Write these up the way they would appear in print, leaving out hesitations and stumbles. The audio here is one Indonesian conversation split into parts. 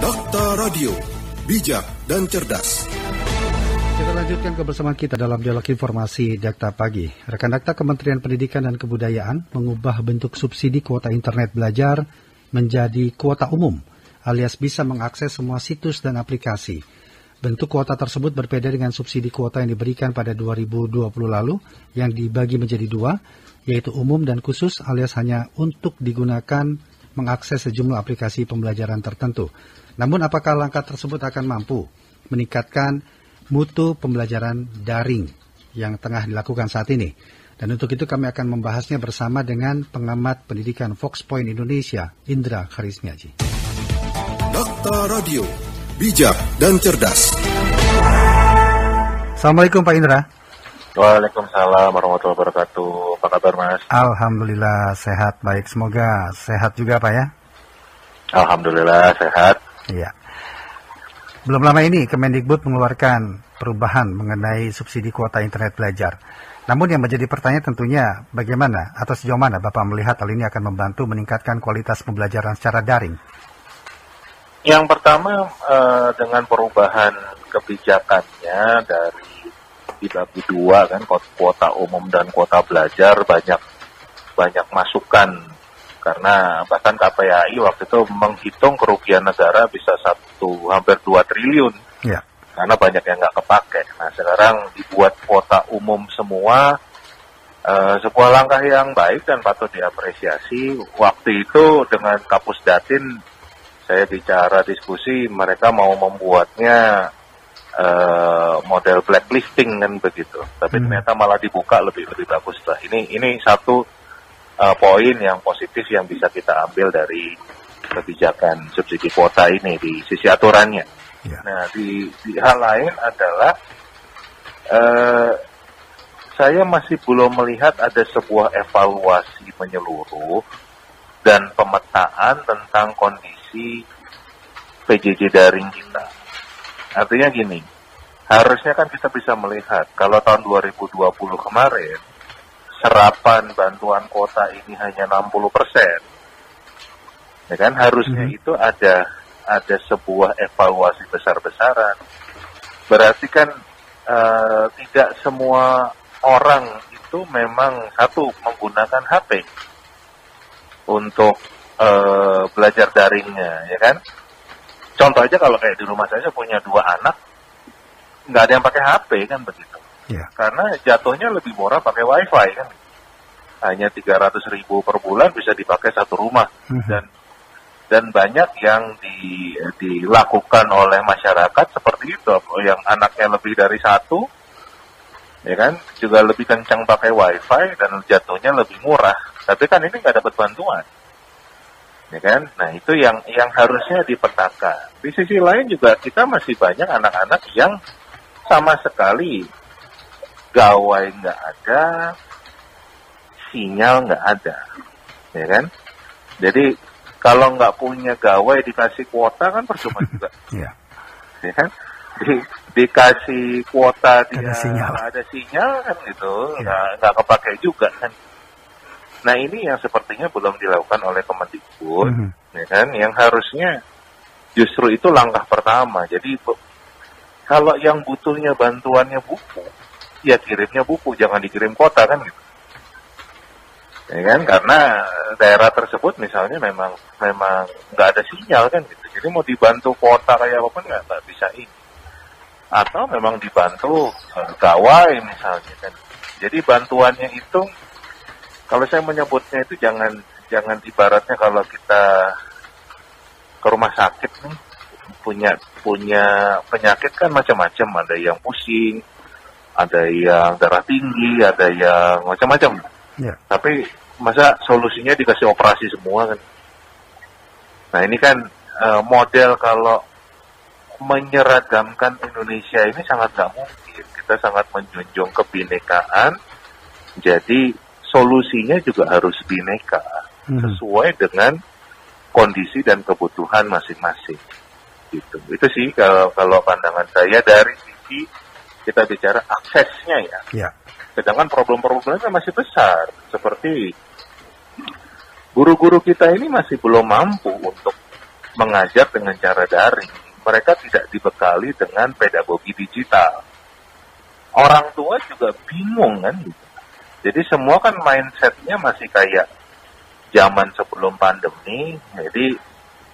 Dakta Radio, bijak dan cerdas. Kita lanjutkan kebersamaan kita dalam dialog informasi Dakta Pagi. Rekan Dakta, Kementerian Pendidikan dan Kebudayaan mengubah bentuk subsidi kuota internet belajar menjadi kuota umum, alias bisa mengakses semua situs dan aplikasi. Bentuk kuota tersebut berbeda dengan subsidi kuota yang diberikan pada 2020 lalu, yang dibagi menjadi dua, yaitu umum dan khusus, alias hanya untuk digunakan mengakses sejumlah aplikasi pembelajaran tertentu. Namun apakah langkah tersebut akan mampu meningkatkan mutu pembelajaran daring yang tengah dilakukan saat ini? Dan untuk itu kami akan membahasnya bersama dengan pengamat pendidikan Fox Point Indonesia, Indra Karismiaji. Dakta Radio, bijak dan cerdas. Assalamualaikum Pak Indra. Waalaikumsalam warahmatullahi wabarakatuh. Apa kabar Mas? Alhamdulillah sehat, baik. Semoga sehat juga Pak ya. Alhamdulillah sehat. Iya. Belum lama ini Kemendikbud mengeluarkan perubahan mengenai subsidi kuota internet belajar. Namun yang menjadi pertanyaan tentunya bagaimana atau sejauh mana Bapak melihat hal ini akan membantu meningkatkan kualitas pembelajaran secara daring? Yang pertama dengan perubahan kebijakannya dari dibagi dua kan, kuota umum dan kuota belajar, banyak masukan karena bahkan KPAI waktu itu menghitung kerugian negara bisa hampir 2 triliun ya. Karena banyak yang nggak kepake. Nah sekarang dibuat kuota umum semua, sebuah langkah yang baik dan patut diapresiasi. Waktu itu dengan Kapus Datin saya bicara diskusi, mereka mau membuatnya model blacklisting kan begitu, tapi ternyata malah dibuka lebih bagus lah. Ini satu poin yang positif yang bisa kita ambil dari kebijakan subsidi kuota ini di sisi aturannya. Ya. Nah di hal lain adalah saya masih belum melihat ada sebuah evaluasi menyeluruh dan pemetaan tentang kondisi PJJ daring kita. Artinya gini, harusnya kan kita bisa melihat kalau tahun 2020 kemarin serapan bantuan kuota ini hanya 60%. Ya kan, harusnya itu ada sebuah evaluasi besar-besaran. Berarti kan tidak semua orang itu memang satu menggunakan HP untuk belajar daringnya, ya kan? Contoh aja kalau kayak di rumah saya punya 2 anak, nggak ada yang pakai HP kan begitu. Yeah. Karena jatuhnya lebih murah pakai WiFi kan. Hanya 300.000 per bulan bisa dipakai satu rumah. Dan banyak yang dilakukan oleh masyarakat seperti itu, yang anaknya lebih dari 1, ya kan, juga lebih kencang pakai WiFi dan jatuhnya lebih murah. Tapi kan ini nggak dapat bantuan. Ya kan? Nah itu yang harusnya dipetakan. Di sisi lain juga kita masih banyak anak-anak yang sama sekali gawai nggak ada, sinyal nggak ada, ya kan? Jadi kalau nggak punya gawai dikasih kuota kan percuma juga, ya kan? Dikasih kuota dia nggak ada sinyal kan gitu, nggak kepake juga kan? Nah ini yang sepertinya belum dilakukan oleh Kemendikbud, ya kan? Yang harusnya justru itu langkah pertama. Jadi kalau yang butuhnya bantuannya buku, ya kirimnya buku, jangan dikirim kuota kan gitu. Ya kan? Karena daerah tersebut misalnya memang nggak ada sinyal kan gitu. Jadi mau dibantu kuota kayak apapun nggak bisa ini. Atau memang dibantu gawai misalnya kan. Jadi bantuannya itu, kalau saya menyebutnya itu jangan ibaratnya kalau kita ke rumah sakit nih, punya penyakit kan macam-macam, ada yang pusing, ada yang darah tinggi, ada yang macam-macam. Ya. Tapi masa solusinya dikasih operasi semua kan? Nah ini kan model kalau menyeragamkan Indonesia ini sangat nggak mungkin. Kita sangat menjunjung kebinekaan, jadi solusinya juga harus bineka, sesuai dengan kondisi dan kebutuhan masing-masing. Gitu. Itu sih kalau pandangan saya dari sisi kita bicara aksesnya ya. Ya. Sedangkan problem-problemnya masih besar, seperti guru-guru kita ini masih belum mampu untuk mengajar dengan cara daring, mereka tidak dibekali dengan pedagogi digital. Orang tua juga bingung kan gitu. Jadi semua kan mindsetnya masih kayak zaman sebelum pandemi, jadi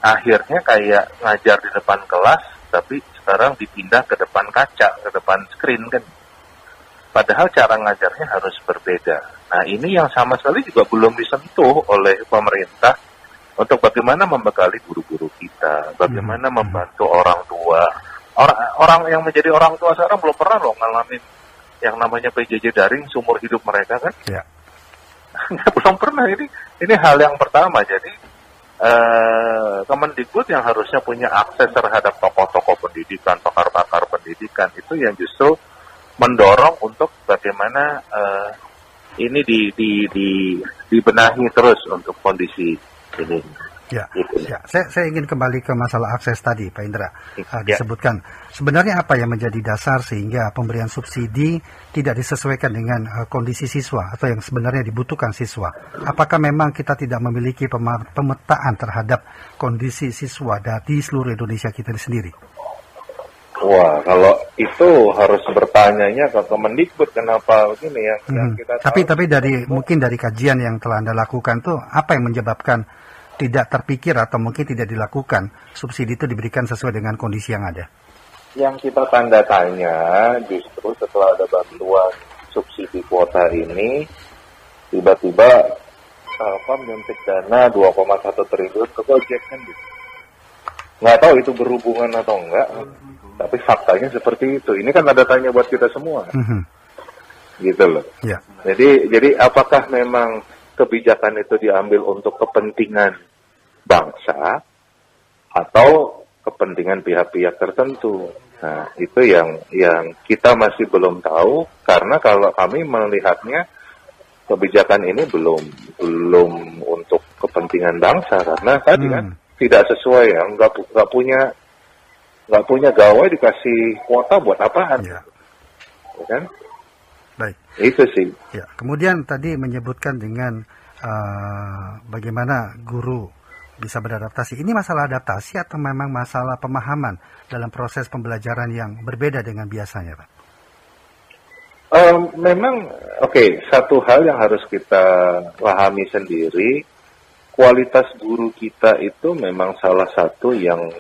akhirnya kayak ngajar di depan kelas, tapi sekarang dipindah ke depan kaca, ke depan screen kan. Padahal cara ngajarnya harus berbeda. Nah ini yang sama sekali juga belum disentuh oleh pemerintah untuk bagaimana membekali guru-guru kita, bagaimana membantu orang tua. Orang yang menjadi orang tua sekarang belum pernah loh ngalamin yang namanya PJJ daring seumur hidup mereka kan. Ya. Belum pernah, ini hal yang pertama. Jadi Kemendikbud yang harusnya punya akses terhadap tokoh-tokoh pendidikan, pakar-pakar pendidikan, itu yang justru mendorong untuk bagaimana ini dibenahi terus untuk kondisi ini. Ya, ya. Saya ingin kembali ke masalah akses tadi, Pak Indra. Disebutkan sebenarnya apa yang menjadi dasar sehingga pemberian subsidi tidak disesuaikan dengan kondisi siswa atau yang sebenarnya dibutuhkan siswa. Apakah memang kita tidak memiliki pemetaan terhadap kondisi siswa di seluruh Indonesia kita sendiri? Wah, kalau itu harus bertanyanya ke Kemendikbud kenapa begini ya. Kita tapi mungkin dari kajian yang telah Anda lakukan tuh apa yang menyebabkan tidak terpikir atau mungkin tidak dilakukan subsidi itu diberikan sesuai dengan kondisi yang ada? Yang kita tanda tanya justru setelah ada bantuan subsidi kuota ini, tiba-tiba menyuntik dana 2,1 triliun ke Gojek kan gitu. Nggak tahu itu berhubungan atau enggak, tapi faktanya seperti itu. Ini kan ada tanya buat kita semua, gitu loh. Yeah. Jadi apakah memang kebijakan itu diambil untuk kepentingan bangsa atau kepentingan pihak-pihak tertentu? Nah, itu yang kita masih belum tahu, karena kalau kami melihatnya kebijakan ini belum untuk kepentingan bangsa, karena tadi kan tidak sesuai ya, nggak punya gawai dikasih kuota buat apaan? Ya kan? Baik. Itu sih. Ya. Kemudian tadi menyebutkan dengan bagaimana guru bisa beradaptasi. Ini masalah adaptasi atau memang masalah pemahaman dalam proses pembelajaran yang berbeda dengan biasanya, Pak? Memang, satu hal yang harus kita pahami sendiri, kualitas guru kita itu memang salah satu yang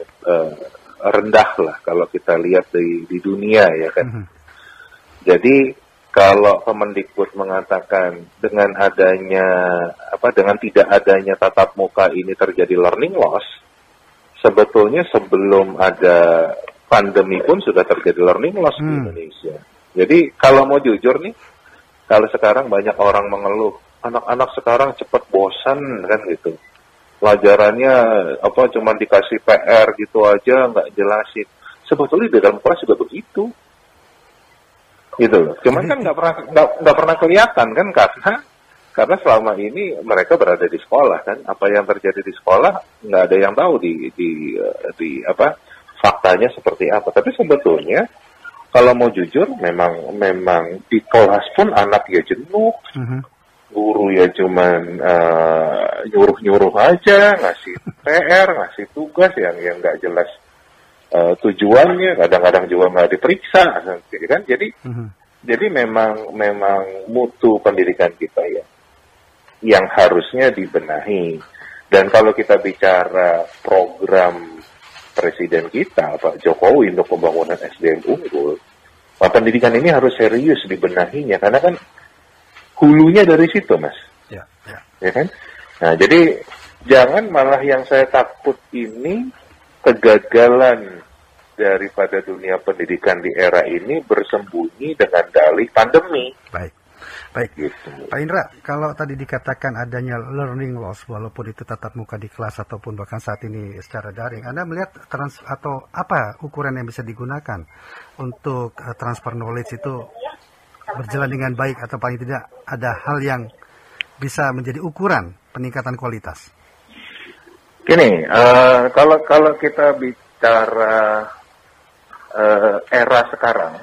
rendah lah kalau kita lihat di dunia ya kan. Jadi kalau Kemendikbud mengatakan dengan tidak adanya tatap muka ini terjadi learning loss, sebetulnya sebelum ada pandemi pun sudah terjadi learning loss di Indonesia. Jadi kalau mau jujur nih, kalau sekarang banyak orang mengeluh, anak-anak sekarang cepat bosan kan gitu. Pelajarannya cuma dikasih PR gitu aja, nggak jelasin. Sebetulnya di dalam kelas juga begitu. Gitu loh. Cuman kan nggak pernah kelihatan kan, karena selama ini mereka berada di sekolah kan. Apa yang terjadi di sekolah nggak ada yang tahu di faktanya seperti apa. Tapi sebetulnya kalau mau jujur memang di kelas pun anak ya jenuh. Guru ya cuman nyuruh aja, ngasih PR, ngasih tugas yang nggak jelas tujuannya, kadang-kadang juga nggak diperiksa, kan? Jadi memang mutu pendidikan kita ya yang harusnya dibenahi. Dan kalau kita bicara program Presiden kita Pak Jokowi untuk pembangunan SDM unggul, pendidikan ini harus serius dibenahinya, karena kan hulunya dari situ, Mas. Ya kan? Nah, jadi jangan malah yang saya takut ini kegagalan daripada dunia pendidikan di era ini bersembunyi dengan dalih pandemi. Baik. Gitu. Pak Indra, kalau tadi dikatakan adanya learning loss, walaupun itu tatap muka di kelas ataupun bahkan saat ini secara daring, Anda melihat atau apa ukuran yang bisa digunakan untuk transfer knowledge itu berjalan dengan baik, atau paling tidak ada hal yang bisa menjadi ukuran peningkatan kualitas? Gini, kalau kita bicara era sekarang,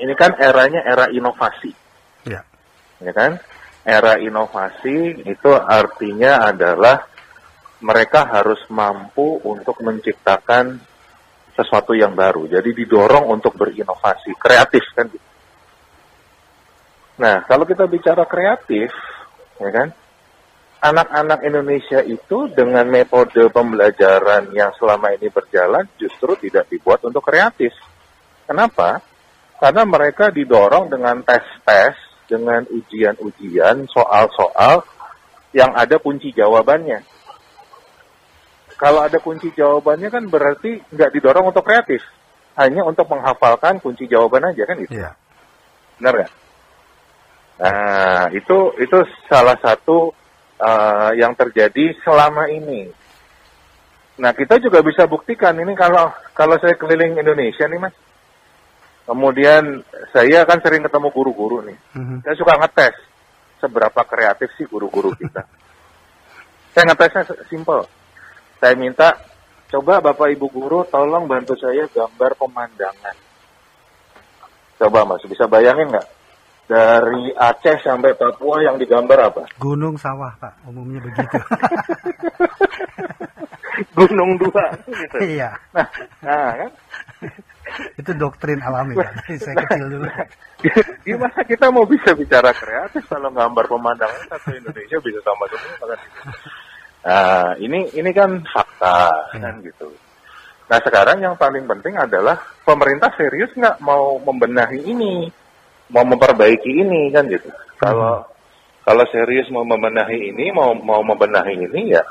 ini kan eranya era inovasi, ya kan? Era inovasi itu artinya adalah mereka harus mampu untuk menciptakan sesuatu yang baru. Jadi didorong untuk berinovasi, kreatif kan. Nah, kalau kita bicara kreatif, ya kan, anak-anak Indonesia itu dengan metode pembelajaran yang selama ini berjalan justru tidak dibuat untuk kreatif. Kenapa? Karena mereka didorong dengan tes-tes, dengan ujian-ujian, soal-soal yang ada kunci jawabannya. Kalau ada kunci jawabannya kan berarti nggak didorong untuk kreatif, hanya untuk menghafalkan kunci jawaban aja kan gitu. Iya. Benar nggak? Nah, itu salah satu yang terjadi selama ini. Nah, kita juga bisa buktikan ini kalau saya keliling Indonesia nih, Mas. Kemudian saya kan sering ketemu guru-guru nih. Saya suka ngetes seberapa kreatif sih guru-guru kita. Saya ngetesnya simple. Saya minta, coba Bapak Ibu guru tolong bantu saya gambar pemandangan. Coba Mas, bisa bayangin nggak? Dari Aceh sampai Papua yang digambar apa? Gunung sawah, Pak. Umumnya begitu. Gunung dua. Gitu. Iya. Nah kan? Itu doktrin alami, Pak. Dari saya kecil dulu. Gimana kita mau bisa bicara kreatif kalau gambar pemandangan satu Indonesia bisa sama semua kan? Nah, ini kan fakta kan gitu. Nah, sekarang yang paling penting adalah pemerintah serius nggak mau membenahi ini, mau memperbaiki ini kan gitu. Kalau serius mau membenahi ini, mau membenahi ini ya.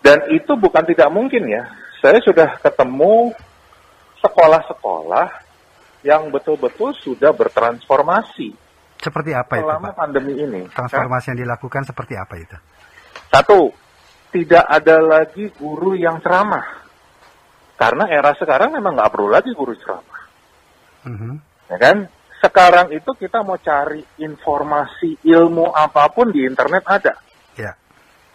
Dan itu bukan tidak mungkin ya. Saya sudah ketemu sekolah-sekolah yang betul-betul sudah bertransformasi. Seperti apa itu, selama Pak? Pandemi ini. Transformasi yang dilakukan seperti apa itu? Satu, tidak ada lagi guru yang ceramah. Karena era sekarang memang nggak perlu lagi guru ceramah. Ya kan? Sekarang itu kita mau cari informasi ilmu apapun di internet ada. Ya.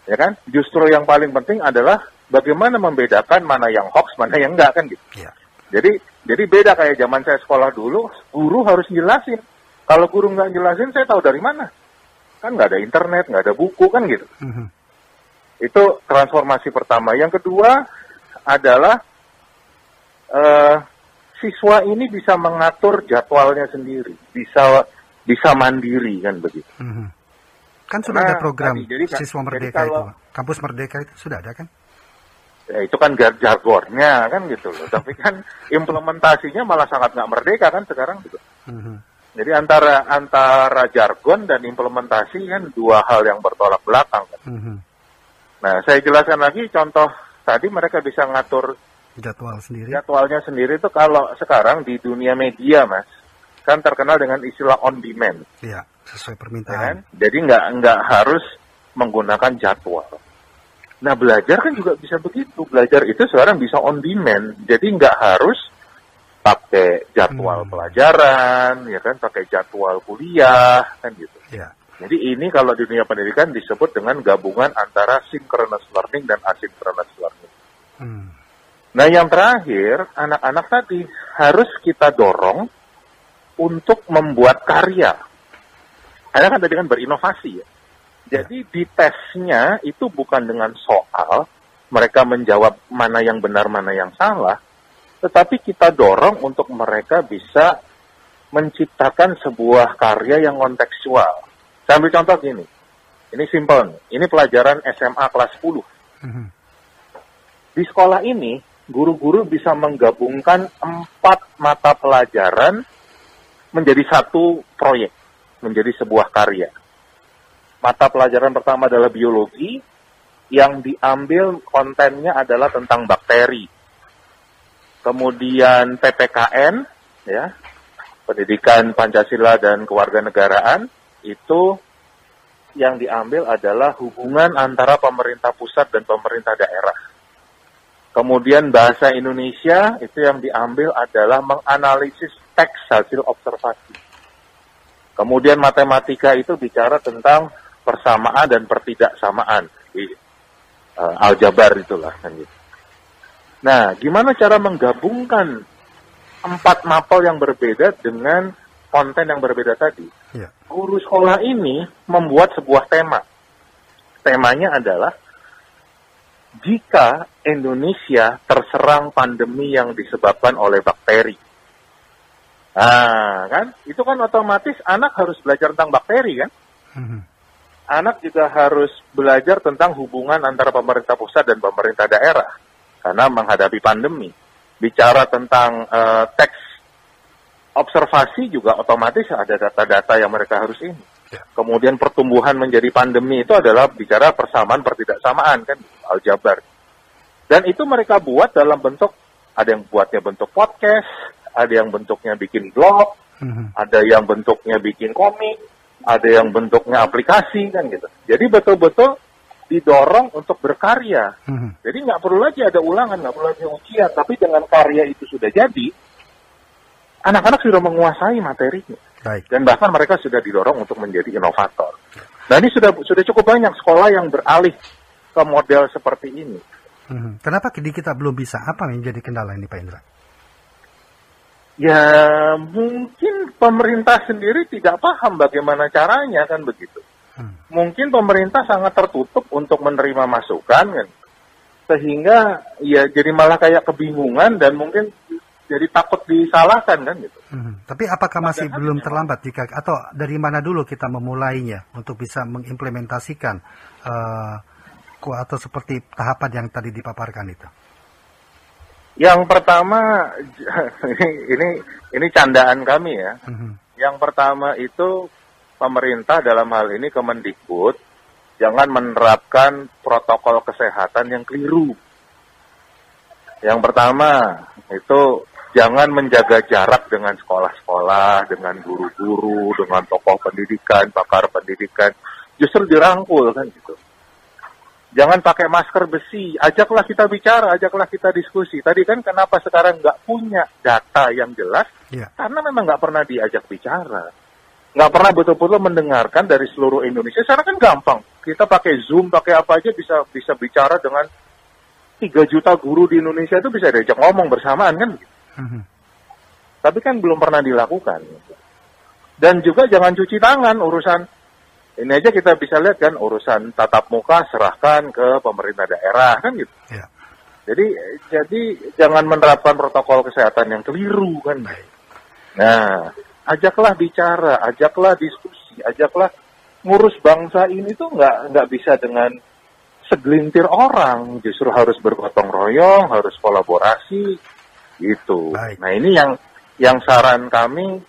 Ya kan? Justru yang paling penting adalah bagaimana membedakan mana yang hoax, mana yang enggak kan gitu. Ya. Jadi beda kayak zaman saya sekolah dulu, guru harus jelasin. Kalau guru nggak jelasin, saya tahu dari mana? Kan nggak ada internet, nggak ada buku kan gitu. Itu transformasi pertama. Yang kedua adalah siswa ini bisa mengatur jadwalnya sendiri, bisa mandiri kan begitu. Kan sudah ada program jadi Siswa Merdeka itu, Kampus Merdeka itu sudah ada kan? Ya, itu kan jargonnya kan gitu loh. Tapi kan implementasinya malah sangat nggak merdeka kan sekarang gitu. Jadi antara jargon dan implementasi kan dua hal yang bertolak belakang kan. Nah, saya jelaskan lagi contoh tadi mereka bisa ngatur jadwalnya sendiri itu kalau sekarang di dunia media, Mas, kan terkenal dengan istilah on demand. Iya, sesuai permintaan. Ya kan? Jadi nggak harus menggunakan jadwal. Nah, belajar kan juga bisa begitu. Belajar itu sekarang bisa on demand. Jadi nggak harus pakai jadwal pelajaran, ya kan, pakai jadwal kuliah, kan gitu. Ya. Jadi ini kalau di dunia pendidikan disebut dengan gabungan antara synchronous learning dan asynchronous learning. Nah, yang terakhir, anak-anak tadi harus kita dorong untuk membuat karya. Karena kan tadi kan berinovasi ya. Jadi di tesnya itu bukan dengan soal, mereka menjawab mana yang benar, mana yang salah, tetapi kita dorong untuk mereka bisa menciptakan sebuah karya yang kontekstual. Saya ambil contoh gini, ini simple nih, ini pelajaran SMA kelas 10. Di sekolah ini, guru-guru bisa menggabungkan 4 mata pelajaran menjadi satu proyek, menjadi sebuah karya. Mata pelajaran pertama adalah biologi, yang diambil kontennya adalah tentang bakteri. Kemudian PPKN, ya, Pendidikan Pancasila dan Kewarganegaraan, itu yang diambil adalah hubungan antara pemerintah pusat dan pemerintah daerah. Kemudian bahasa Indonesia, itu yang diambil adalah menganalisis teks hasil observasi. Kemudian matematika itu bicara tentang persamaan dan pertidaksamaan. Aljabar itulah kan gitu. Nah, gimana cara menggabungkan 4 mapel yang berbeda dengan konten yang berbeda tadi? Ya. Guru sekolah ini membuat sebuah tema. Temanya adalah jika Indonesia terserang pandemi yang disebabkan oleh bakteri. Nah, kan? Itu kan otomatis anak harus belajar tentang bakteri, kan? Anak juga harus belajar tentang hubungan antara pemerintah pusat dan pemerintah daerah. Karena menghadapi pandemi. Bicara tentang teks observasi juga otomatis ada data-data yang mereka harus ini. Kemudian pertumbuhan menjadi pandemi itu adalah bicara persamaan pertidaksamaan, kan? Aljabar. Dan itu mereka buat dalam bentuk, ada yang buatnya bentuk podcast, ada yang bentuknya bikin blog, ada yang bentuknya bikin komik, ada yang bentuknya aplikasi, kan gitu. Jadi betul-betul didorong untuk berkarya. Jadi nggak perlu lagi ada ulangan, nggak perlu lagi ujian, tapi dengan karya itu sudah jadi, anak-anak sudah menguasai materinya. Baik. Dan bahkan mereka sudah didorong untuk menjadi inovator. Nah ini sudah cukup banyak sekolah yang beralih ke model seperti ini. Kenapa di kita belum bisa? Apa yang menjadi kendala ini, Pak Indra? Ya mungkin pemerintah sendiri tidak paham bagaimana caranya, kan begitu. Mungkin pemerintah sangat tertutup untuk menerima masukan, kan. Sehingga ya jadi malah kayak kebingungan dan mungkin jadi takut disalahkan, kan gitu. Tapi apakah masih belum terlambat jika, atau dari mana dulu kita memulainya untuk bisa mengimplementasikan atau seperti tahapan yang tadi dipaparkan itu? Yang pertama, ini candaan kami ya. Yang pertama itu pemerintah dalam hal ini Kemendikbud jangan menerapkan protokol kesehatan yang keliru. Yang pertama itu jangan menjaga jarak dengan sekolah-sekolah, dengan guru-guru, dengan tokoh pendidikan, pakar pendidikan. Justru dirangkul, kan gitu. Jangan pakai masker besi, ajaklah kita bicara, ajaklah kita diskusi. Tadi kan kenapa sekarang nggak punya data yang jelas? Karena memang nggak pernah diajak bicara. Nggak pernah betul-betul mendengarkan dari seluruh Indonesia. Sekarang kan gampang, kita pakai Zoom, pakai apa aja bisa bicara dengan 3 juta guru di Indonesia itu bisa diajak ngomong bersamaan, kan? Tapi kan belum pernah dilakukan. Dan juga jangan cuci tangan, urusan ini aja kita bisa lihat kan, urusan tatap muka serahkan ke pemerintah daerah, kan gitu. Jadi jangan menerapkan protokol kesehatan yang keliru, kan. Nah, ajaklah bicara, ajaklah diskusi, ajaklah ngurus bangsa ini tuh nggak bisa dengan segelintir orang, justru harus bergotong royong, harus kolaborasi, gitu. Nah ini yang saran kami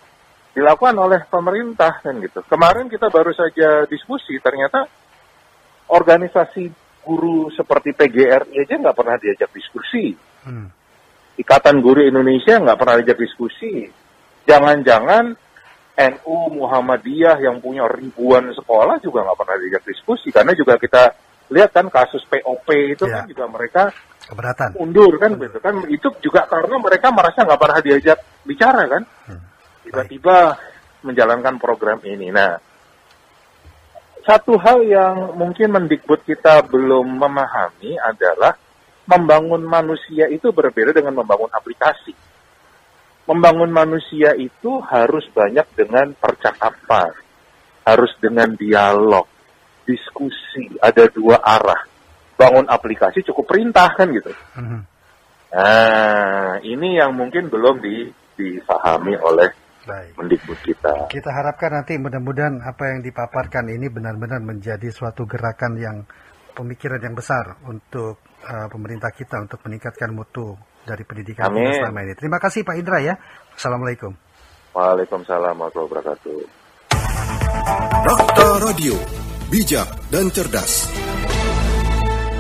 dilakukan oleh pemerintah, kan gitu. Kemarin kita baru saja diskusi, ternyata organisasi guru seperti PGRI aja nggak pernah diajak diskusi. Ikatan Guru Indonesia nggak pernah diajak diskusi. Jangan-jangan NU Muhammadiyah yang punya ribuan sekolah juga nggak pernah diajak diskusi, karena juga kita lihat kan kasus POP itu kan juga mereka keberatan, mundur, kan gitu kan. Itu juga karena mereka merasa nggak pernah diajak bicara, kan. Tiba-tiba menjalankan program ini. Nah, satu hal yang mungkin Mendikbud kita belum memahami adalah membangun manusia itu berbeda dengan membangun aplikasi. Membangun manusia itu harus banyak dengan percakapan, harus dengan dialog, diskusi, ada 2 arah. Bangun aplikasi cukup perintah, kan gitu. Nah, ini yang mungkin belum difahami oleh Mendikbud kita. Kita harapkan nanti mudah-mudahan apa yang dipaparkan ini benar-benar menjadi suatu gerakan yang pemikiran yang besar untuk pemerintah kita untuk meningkatkan mutu dari pendidikan kita selama ini. Terima kasih Pak Indra ya. Assalamualaikum. Waalaikumsalam warahmatullahi wabarakatuh. Dokter Radio, bijak dan cerdas.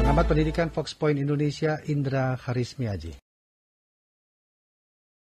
Pengamat pendidikan Fox Point Indonesia Indra Harismiaji.